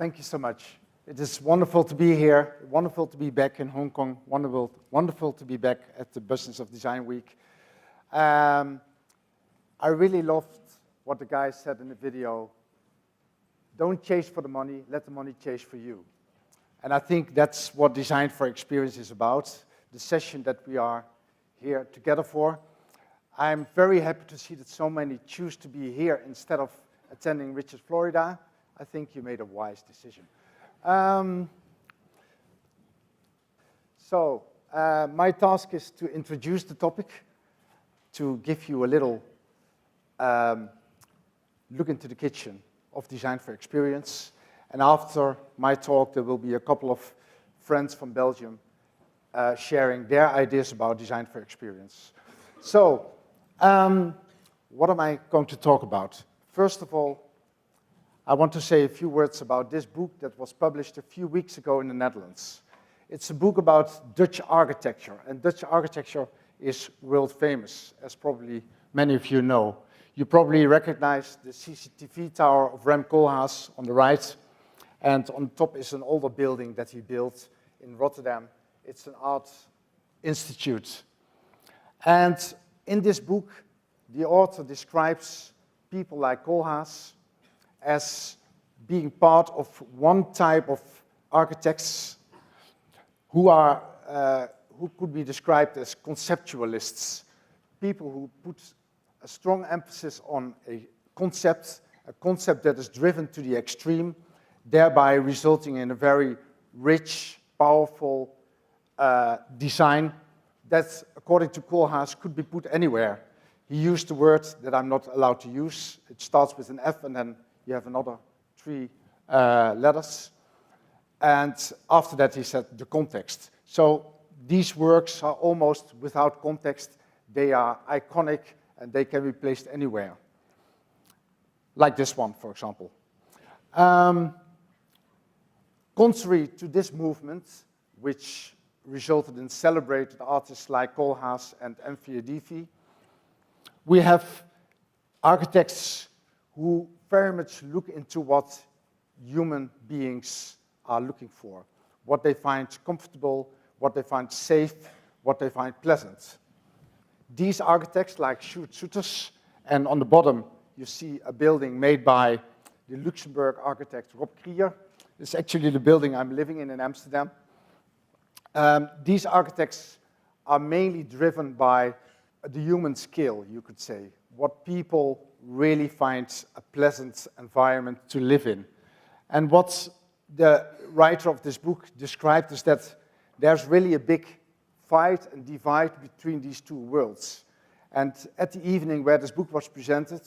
Thank you so much. It is wonderful to be here, wonderful to be back in Hong Kong, wonderful to be back at the Business of Design Week. I really loved what the guy said in the video. Don't chase for the money, let the money chase for you. And I think that's what Design for Experience is about, the session that we are here together for. I'm very happy to see that so many choose to be here instead of attending Richard, Florida. I think you made a wise decision. My task is to introduce the topic, to give you a little look into the kitchen of Design for Experience. And after my talk, there will be a couple of friends from Belgium sharing their ideas about Design for Experience. So, what am I going to talk about? First of all, I want to say a few words about this book that was published a few weeks ago in the Netherlands. It's a book about Dutch architecture, and Dutch architecture is world famous, as probably many of you know. You probably recognize the CCTV tower of Rem Koolhaas on the right, and on top is an older building that he built in Rotterdam. It's an art institute. And in this book, the author describes people like Koolhaas as being part of one type of architects who could be described as conceptualists, people who put a strong emphasis on a concept that is driven to the extreme, thereby resulting in a very rich, powerful design that, according to Koolhaas, could be put anywhere. He used the word that I'm not allowed to use. It starts with an F and then you have another 3 letters. And after that, he said the context. So these works are almost without context. They are iconic and they can be placed anywhere. Like this one, for example. Contrary to this movement, which resulted in celebrated artists like Koolhaas and BODW, we have architects who very much look into what human beings are looking for, what they find comfortable, what they find safe, what they find pleasant. These architects like Sjoerd Soeters, and on the bottom you see a building made by the Luxembourg architect Rob Krier. It's actually the building I'm living in Amsterdam. These architects are mainly driven by the human scale, you could say, what people really find a pleasant environment to live in. And what the writer of this book described is that there's really a big fight and divide between these two worlds. And at the evening where this book was presented,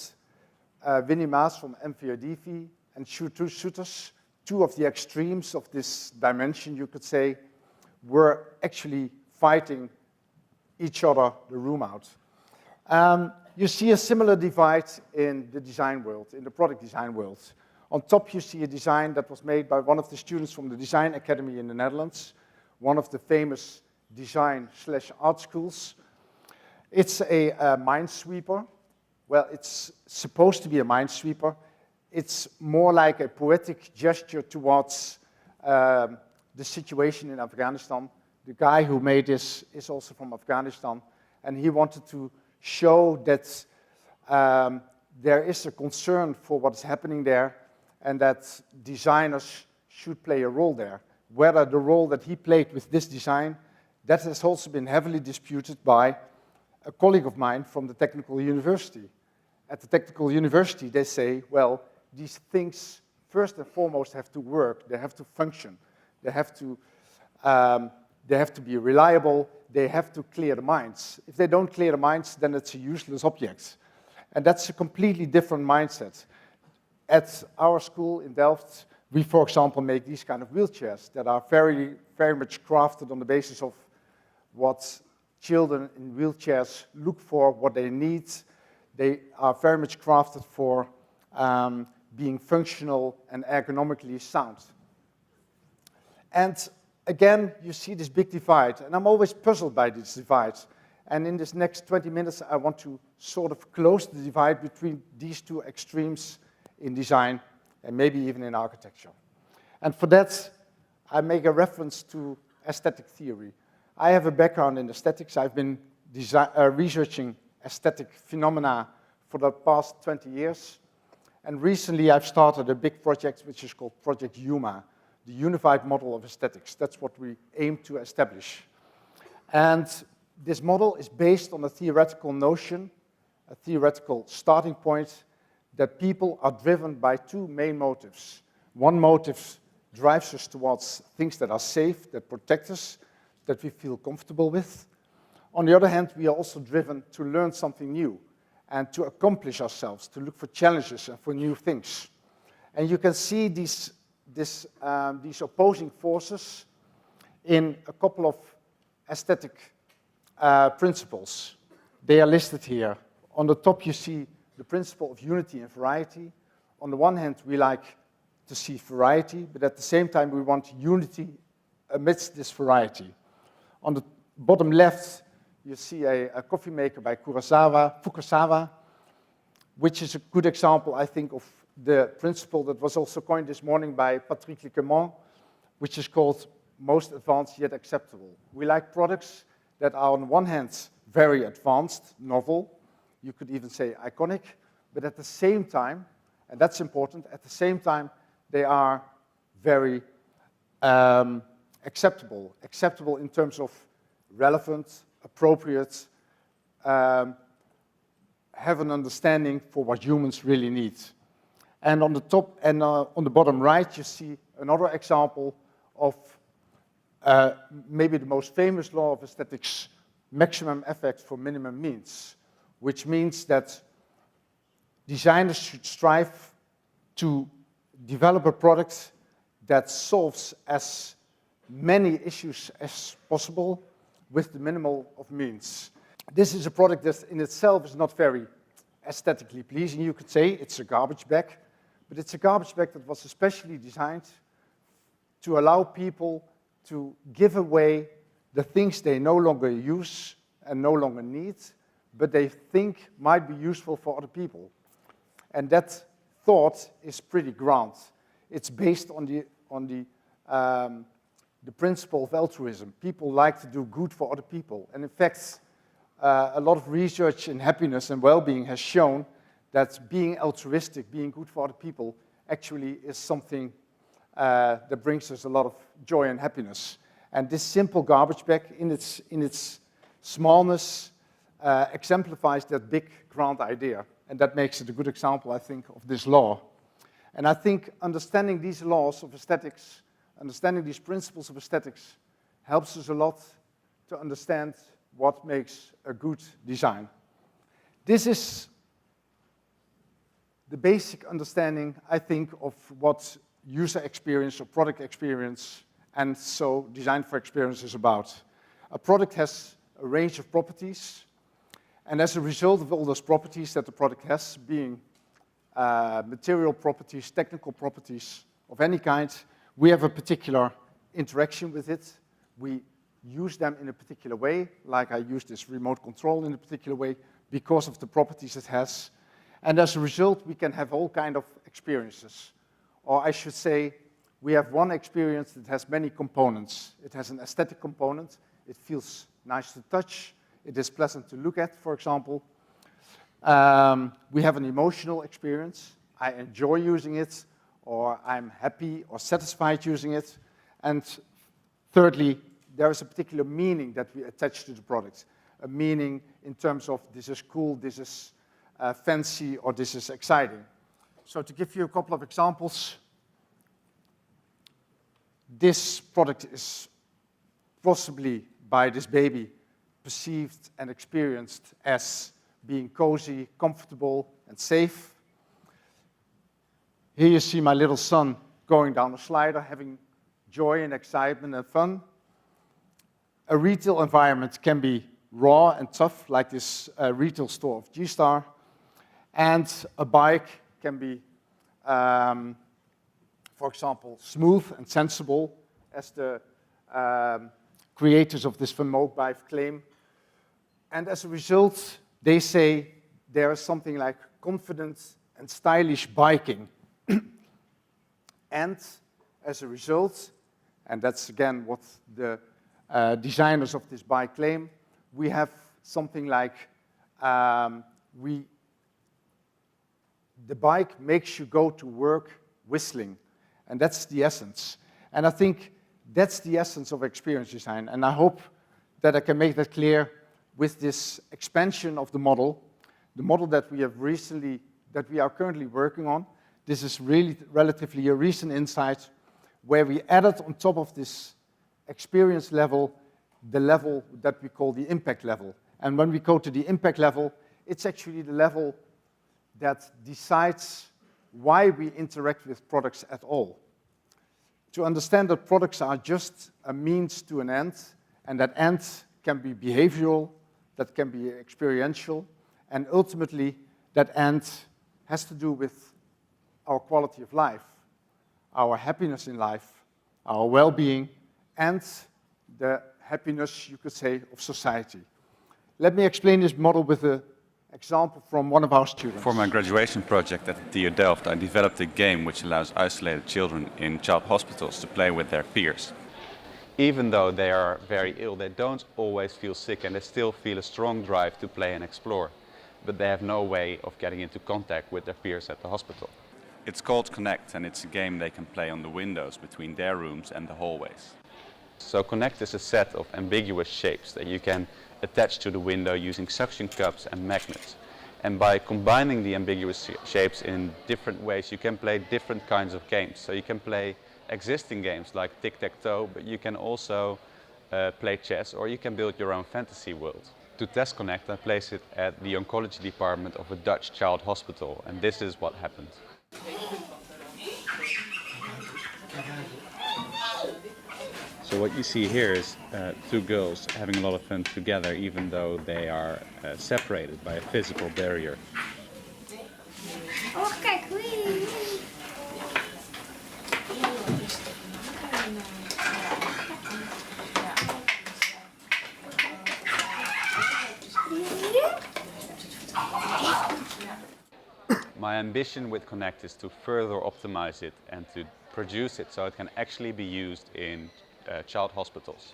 Winnie Maas from BODW and Sjoerd Soeters, two of the extremes of this dimension, you could say, were actually fighting each other the room out. You see a similar divide in the design world, in the product design world. On top you see a design that was made by one of the students from the Design Academy in the Netherlands, one of the famous design/art schools. It's a minesweeper. Well, it's supposed to be a minesweeper. It's more like a poetic gesture towards the situation in Afghanistan. The guy who made this is also from Afghanistan, and he wanted to show that there is a concern for what is happening there and that designers should play a role there. Whether the role that he played with this design, that has also been heavily disputed by a colleague of mine from the Technical University. At the Technical University, they say, well, these things first and foremost have to work, they have to function, they have to be reliable, they have to clear the minds. If they don't clear the minds, then it's a useless object. And that's a completely different mindset. At our school in Delft, we, for example, make these kind of wheelchairs that are very, very much crafted on the basis of what children in wheelchairs look for, what they need. They are very much crafted for being functional and ergonomically sound. And again, you see this big divide, and I'm always puzzled by this divide. And in this next 20 minutes, I want to sort of close the divide between these two extremes in design and maybe even in architecture. And for that, I make a reference to aesthetic theory. I have a background in aesthetics. I've been researching aesthetic phenomena for the past 20 years. And recently, I've started a big project which is called Project UMA, the Unified Model of Aesthetics. That's what we aim to establish. And this model is based on a theoretical notion, a theoretical starting point, that people are driven by two main motives. One motive drives us towards things that are safe, that protect us, that we feel comfortable with. On the other hand, we are also driven to learn something new and to accomplish ourselves, to look for challenges and for new things. And you can see these opposing forces in a couple of aesthetic principles. They are listed here. On the top, you see the principle of unity and variety. On the one hand, we like to see variety, but at the same time, we want unity amidst this variety. On the bottom left, you see a coffee maker by Fukasawa, which is a good example, I think, of the principle that was also coined this morning by Patrick Lecomont, which is called most advanced yet acceptable. We like products that are on one hand very advanced, novel, you could even say iconic, but at the same time, and that's important, at the same time they are very acceptable in terms of relevant, appropriate, have an understanding for what humans really need. And on the top and on the bottom right, you see another example of maybe the most famous law of aesthetics, maximum effect for minimum means, which means that designers should strive to develop a product that solves as many issues as possible with the minimal of means. This is a product that in itself is not very aesthetically pleasing, you could say. It's a garbage bag, but it's a garbage bag that was especially designed to allow people to give away the things they no longer use and no longer need, but they think might be useful for other people. And that thought is pretty grand. It's based on the principle of altruism. People like to do good for other people. And in fact, a lot of research in happiness and well-being has shown that being altruistic, being good for other people, actually is something that brings us a lot of joy and happiness. And this simple garbage bag, in its smallness, exemplifies that big, grand idea. And that makes it a good example, I think, of this law. And I think understanding these laws of aesthetics, understanding these principles of aesthetics, helps us a lot to understand what makes a good design. This is the basic understanding, I think, of what user experience or product experience and so design for experience is about. A product has a range of properties, and as a result of all those properties that the product has, being material properties, technical properties of any kind, we have a particular interaction with it. We use them in a particular way, like I use this remote control in a particular way because of the properties it has. And as a result, we can have all kinds of experiences. Or I should say, we have one experience that has many components. It has an aesthetic component. It feels nice to touch. It is pleasant to look at, for example. We have an emotional experience. I enjoy using it, or I'm happy or satisfied using it. And thirdly, there is a particular meaning that we attach to the product. A meaning in terms of this is cool, this is fancy, or this is exciting. So to give you a couple of examples, this product is possibly by this baby perceived and experienced as being cozy, comfortable, and safe. Here you see my little son going down a slider, having joy and excitement and fun. A retail environment can be raw and tough, like this retail store of G-Star. And a bike can be, for example, smooth and sensible, as the creators of this Vermoog bike claim. And as a result, they say there is something like confident and stylish biking. And as a result, and that's again what the designers of this bike claim, we have something like the bike makes you go to work whistling, and that's the essence. And I think that's the essence of experience design, and I hope that I can make that clear with this expansion of the model that we are currently working on. This is really relatively a recent insight where we added on top of this experience level, the level that we call the impact level. And when we go to the impact level, it's actually the level that decides why we interact with products at all. To understand that products are just a means to an end, and that end can be behavioral, that can be experiential, and ultimately that end has to do with our quality of life, our happiness in life, our well-being, and the happiness, you could say, of society. Let me explain this model with an example from one of our students. For my graduation project at the TU Delft, I developed a game which allows isolated children in child hospitals to play with their peers. Even though they are very ill, they don't always feel sick and they still feel a strong drive to play and explore. But they have no way of getting into contact with their peers at the hospital. It's called Connect, and it's a game they can play on the windows between their rooms and the hallways. So Connect is a set of ambiguous shapes that you can attach to the window using suction cups and magnets. And by combining the ambiguous shapes in different ways, you can play different kinds of games. So you can play existing games like tic-tac-toe, but you can also play chess, or you can build your own fantasy world. To test Connect, I placed it at the oncology department of a Dutch child hospital, and this is what happened. So what you see here is two girls having a lot of fun together, even though they are separated by a physical barrier. Oh, kijk, wee. My ambition with Connect is to further optimize it and to produce it so it can actually be used in child hospitals.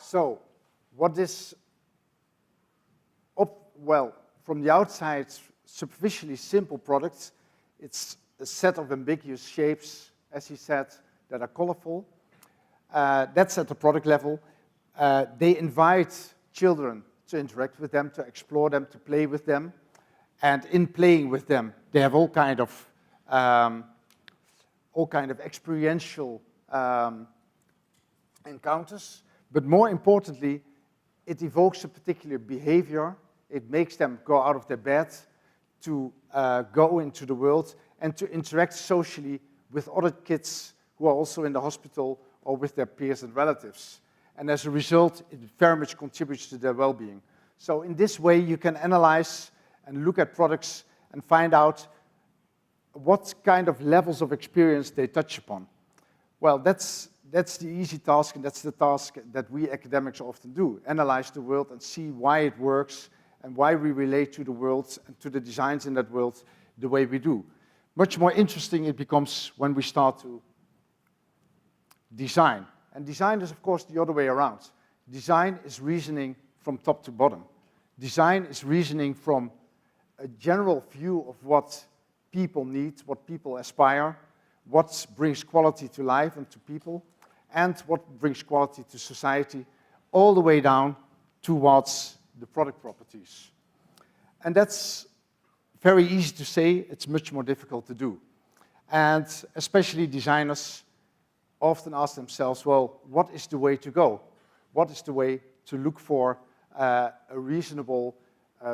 So, what is, well, from the outside, superficially simple products, it's a set of ambiguous shapes, as he said, that are colorful. That's at the product level. They invite children to interact with them, to explore them, to play with them. And in playing with them, they have all kind of experiential encounters. But more importantly, it evokes a particular behavior. It makes them go out of their bed to go into the world and to interact socially with other kids who are also in the hospital or with their peers and relatives. And as a result, it very much contributes to their well-being. So in this way, you can analyze and look at products and find out what kind of levels of experience they touch upon. Well, that's the easy task, and that's the task that we academics often do. Analyze the world and see why it works and why we relate to the world and to the designs in that world the way we do. Much more interesting it becomes when we start to design. And design is, of course, the other way around. Design is reasoning from top to bottom. Design is reasoning from a general view of what people need, what people aspire, what brings quality to life and to people, and what brings quality to society, all the way down towards the product properties. And that's very easy to say, it's much more difficult to do. And especially designers often ask themselves, well, what is the way to go? What is the way to look for a reasonable,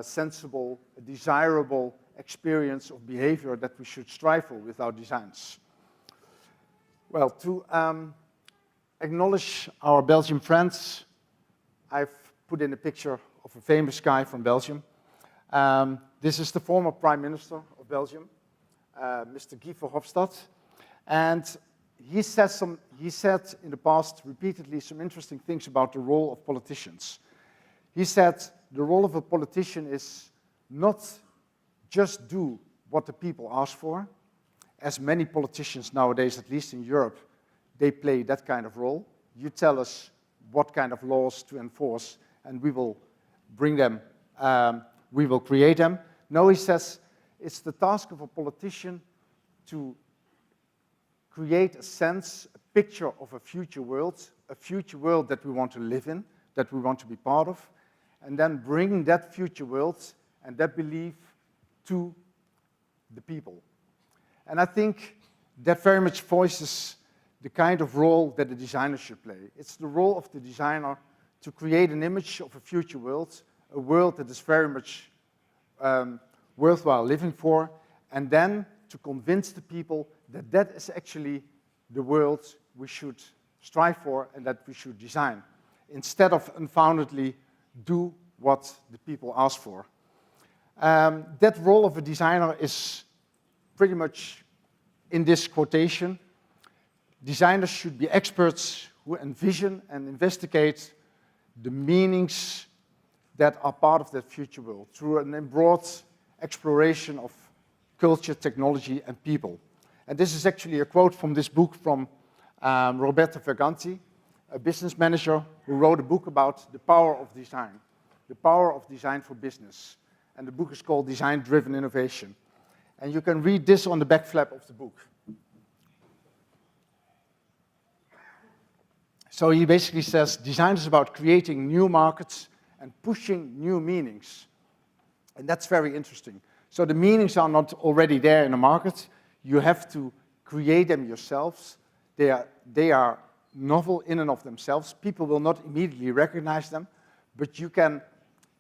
sensible, desirable experience of behavior that we should strive for with our designs? Well, to acknowledge our Belgian friends, I've put in a picture of a famous guy from Belgium. This is the former Prime Minister of Belgium, Mr. Guy Verhofstadt. And he said in the past repeatedly some interesting things about the role of politicians. He said the role of a politician is not just do what the people ask for. As many politicians nowadays, at least in Europe, they play that kind of role. You tell us what kind of laws to enforce, and we will bring them, we will create them. No, he says, it's the task of a politician to create a sense, a picture of a future world that we want to live in, that we want to be part of, and then bring that future world and that belief to the people. And I think that very much voices the kind of role that the designer should play. It's the role of the designer to create an image of a future world, a world that is very much worthwhile living for, and then to convince the people that that is actually the world we should strive for and that we should design, instead of unfoundedly do what the people ask for. That role of a designer is pretty much in this quotation. Designers should be experts who envision and investigate the meanings that are part of that future world through a broad exploration of culture, technology, and people. And this is actually a quote from this book from Roberto Verganti, a business manager who wrote a book about the power of design for business. And the book is called Design-Driven Innovation. And you can read this on the back flap of the book. So he basically says, design is about creating new markets and pushing new meanings. And that's very interesting. So the meanings are not already there in the market. You have to create them yourselves. They are novel in and of themselves. People will not immediately recognize them, but you can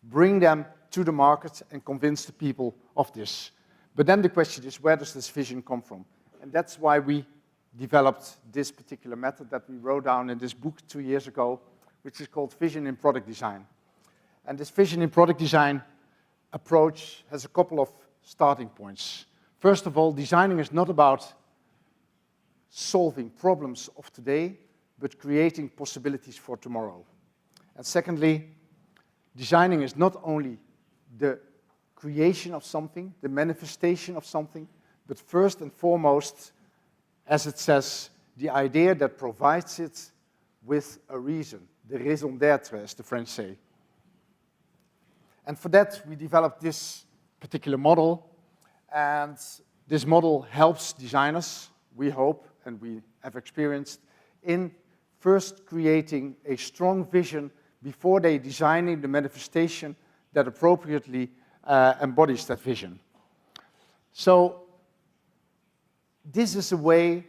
bring them to the market and convince the people of this. But then the question is, where does this vision come from? And that's why we developed this particular method that we wrote down in this book 2 years ago, which is called Vision in Product Design. And this Vision in Product Design approach has a couple of starting points. First of all, designing is not about solving problems of today, but creating possibilities for tomorrow. And secondly, designing is not only the creation of something, the manifestation of something, but first and foremost, as it says, the idea that provides it with a reason, the raison d'être, as the French say. And for that, we developed this particular model, and this model helps designers, we hope, and we have experienced, in first creating a strong vision before they designing the manifestation that appropriately embodies that vision. So this is a way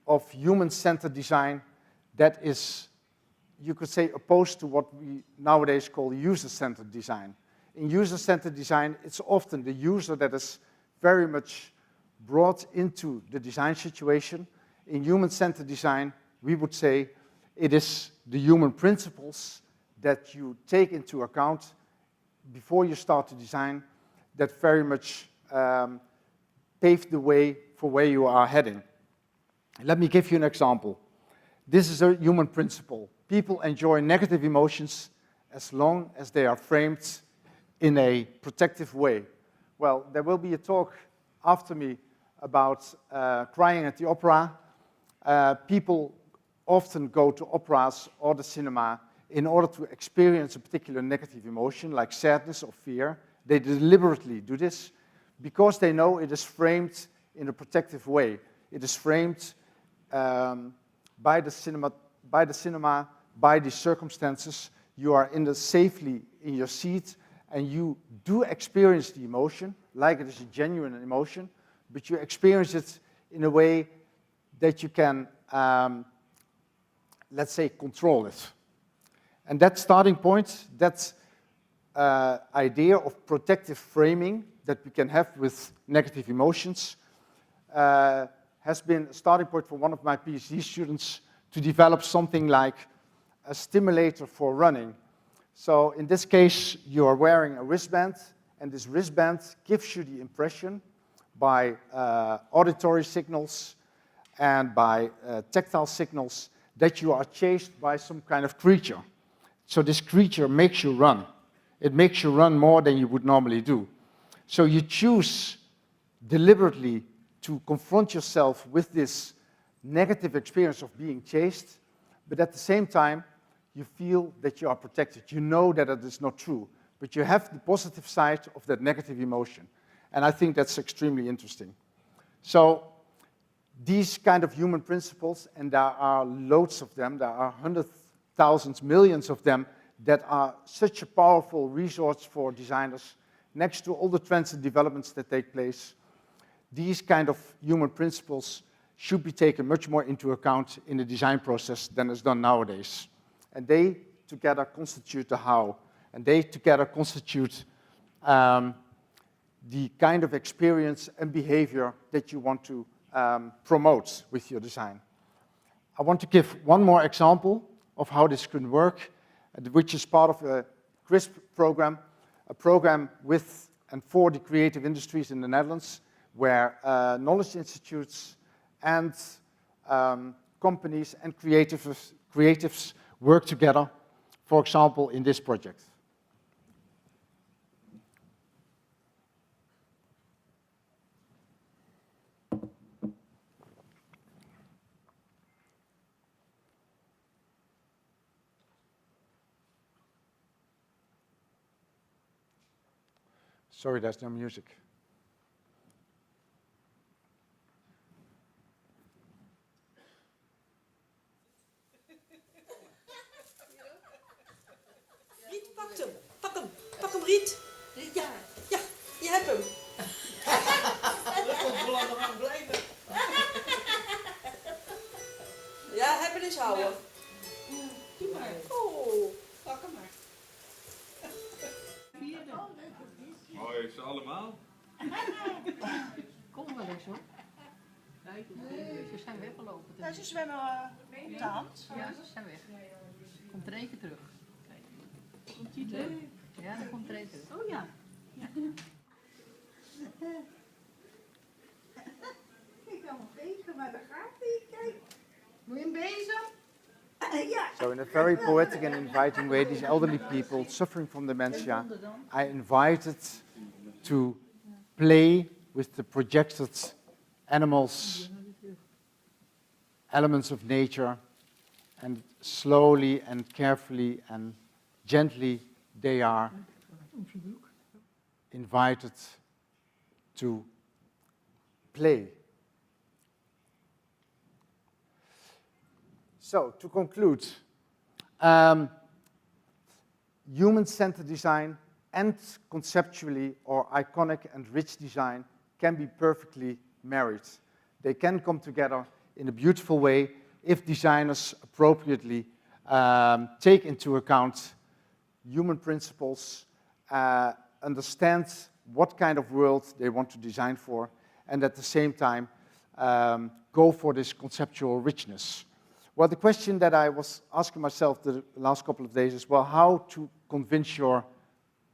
of human-centered design that is, you could say, opposed to what we nowadays call user-centered design. In user-centered design, it's often the user that is very much brought into the design situation. In human-centered design, we would say it is the human principles that you take into account before you start to design that very much pave the way for where you are heading. Let me give you an example. This is a human principle. People enjoy negative emotions as long as they are framed in a protective way. Well, there will be a talk after me about crying at the opera. People often go to operas or the cinema in order to experience a particular negative emotion, like sadness or fear. They deliberately do this because they know it is framed in a protective way. It is framed by the cinema, by the circumstances. You are safely in your seat, and you do experience the emotion, like it is a genuine emotion, but you experience it in a way that you can, let's say, control it. And that starting point, that idea of protective framing that we can have with negative emotions has been a starting point for one of my PhD students to develop something like a stimulator for running. So in this case, you are wearing a wristband, and this wristband gives you the impression by auditory signals and by tactile signals that you are chased by some kind of creature. So this creature makes you run. It makes you run more than you would normally do. So you choose deliberately to confront yourself with this negative experience of being chased, but at the same time, you feel that you are protected. You know that it is not true, but you have the positive side of that negative emotion. And I think that's extremely interesting. So these kind of human principles, and there are loads of them, there are hundreds, thousands, millions of them, that are such a powerful resource for designers, next to all the trends and developments that take place. These kind of human principles should be taken much more into account in the design process than is done nowadays. And they together constitute the how, and they together constitute the kind of experience and behavior that you want to promote with your design. I want to give one more example of how this can work, which is part of a CRISP program, a program with and for the creative industries in the Netherlands, where knowledge institutes and companies and creatives work together, for example, in this project. Sorry, there's no music. Riet, pak hem. Pak hem, Riet. Ja, ja, je hebt hem. Dat komt wel aan blijven. Ja, hebben eens houden. Doe maar. Oh, pak hem maar. Hoi, ze allemaal? Kom wel eens hoor. Nee, ze zijn weggelopen. Nou, ze zwemmen op de hand. Ja, ze zijn weg. Komt er eentje terug. Komt die terug? Ja, dan komt er eentje terug. Oh ja. Ik kan hem vegen, maar daar gaat hij. Kijk. Moet je hem bezem? Ja. So in a very poetic and inviting way, these elderly people suffering from dementia, I invited to play with the projected animals, elements of nature, and slowly and carefully and gently they are invited to play. So, to conclude, human-centered design and conceptually or iconic and rich design can be perfectly married. They can come together in a beautiful way if designers appropriately take into account human principles, understand what kind of world they want to design for, and at the same time go for this conceptual richness. Well, the question that I was asking myself the last couple of days is, well, how to convince your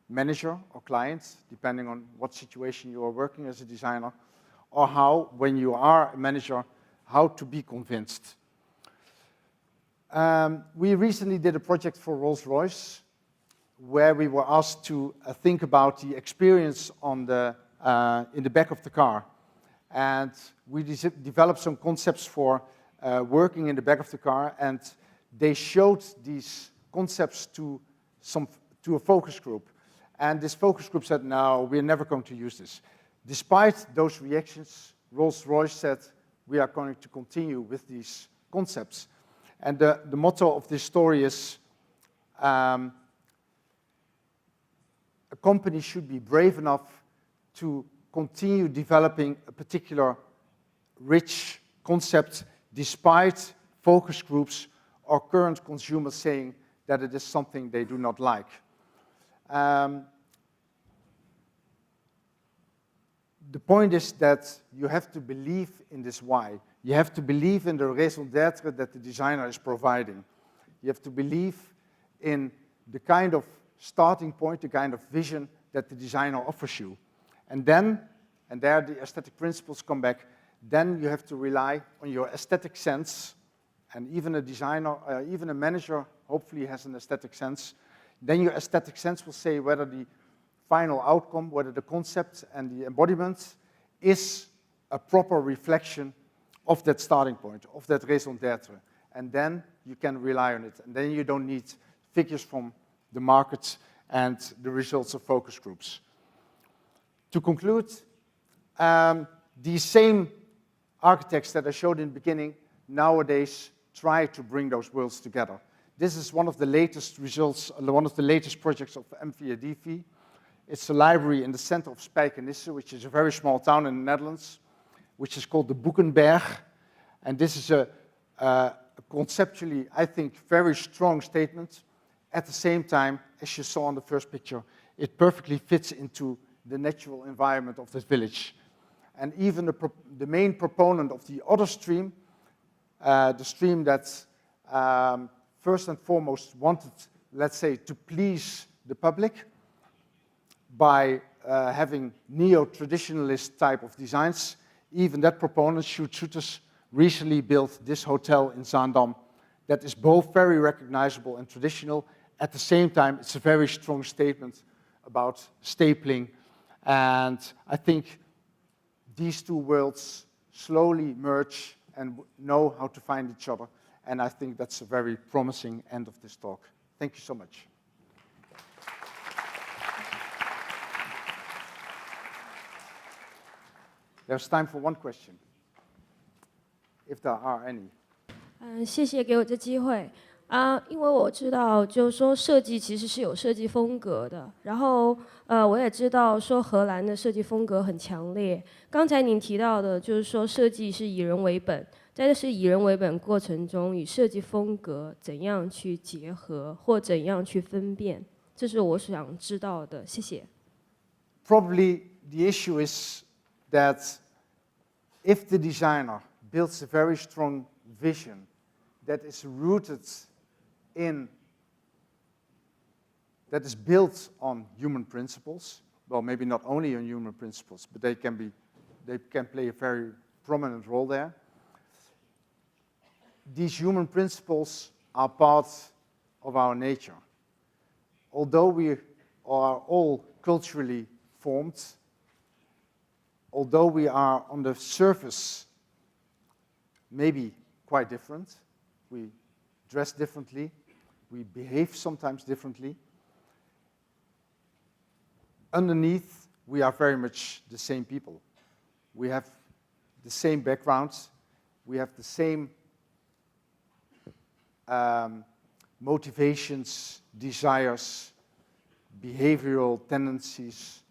manager or client, depending on what situation you are working as a designer, or how, when you are a manager, how to be convinced. We recently did a project for Rolls-Royce, where we were asked to think about the experience on in the back of the car. And we developed some concepts for working in the back of the car, and they showed these concepts to a focus group. And this focus group said, no, we're never going to use this. Despite those reactions, Rolls-Royce said, we are going to continue with these concepts. And the motto of this story is, a company should be brave enough to continue developing a particular rich concept despite focus groups or current consumers saying that it is something they do not like. The point is that you have to believe in this why. You have to believe in the raison d'être that the designer is providing. You have to believe in the kind of starting point, the kind of vision that the designer offers you. And then, and there the aesthetic principles come back, then you have to rely on your aesthetic sense, and even a designer, even a manager hopefully has an aesthetic sense. Then your aesthetic sense will say whether the final outcome, whether the concept and the embodiment is a proper reflection of that starting point, of that raison d'etre. And then you can rely on it. And then you don't need figures from the markets and the results of focus groups. To conclude, these same architects that I showed in the beginning nowadays try to bring those worlds together. This is one of the latest results, one of the latest projects of MVADV. It's a library in the center of Spijkenisse, which is a very small town in the Netherlands, which is called the Boekenberg. And this is a conceptually, I think, very strong statement. At the same time, as you saw in the first picture, it perfectly fits into the natural environment of this village. And even the main proponent of the other stream, the stream that first and foremost wanted, let's say, to please the public by having neo-traditionalist type of designs, even that proponent, Schutters, recently built this hotel in Zaandam that is both very recognizable and traditional. At the same time, it's a very strong statement about stapling. And I think these two worlds slowly merge and know how to find each other. And I think that's a very promising end of this talk. Thank you so much. There's time for one question, if there are any. 谢谢给我这机会因为我知道就是说设计其实是有设计风格的，然后我也知道说荷兰的设计风格很强烈。刚才您提到的就是说设计是以人为本，在这是以人为本过程中，与设计风格怎样去结合，或怎样去分辨，这是我想知道的。谢谢。Probably the issue is that if the designer builds a very strong vision that is rooted in, that is built on human principles, well, maybe not only on human principles, but they can play a very prominent role there. These human principles are part of our nature. Although we are all culturally formed, although we are on the surface maybe quite different, we dress differently, we behave sometimes differently, underneath we are very much the same people. We have the same backgrounds, we have the same motivations, desires, behavioral tendencies,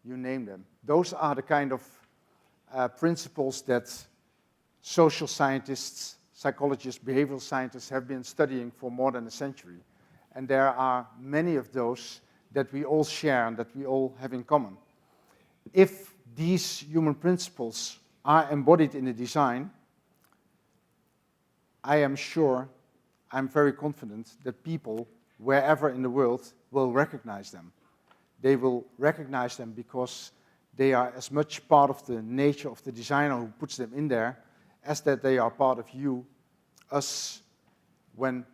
you name them. Those are the kind of principles that social scientists, psychologists, behavioral scientists have been studying for more than a century. And there are many of those that we all share and that we all have in common. If these human principles are embodied in a design, I am sure, I'm very confident that people, wherever in the world, will recognize them. They will recognize them because they are as much part of the nature of the designer who puts them in there as that they are part of you, us, when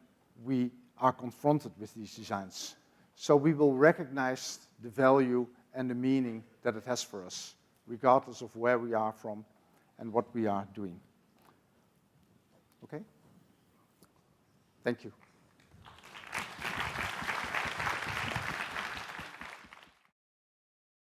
we are confronted with these designs. So we will recognize the value and the meaning that it has for us, regardless of where we are from and what we are doing. Okay? Thank you.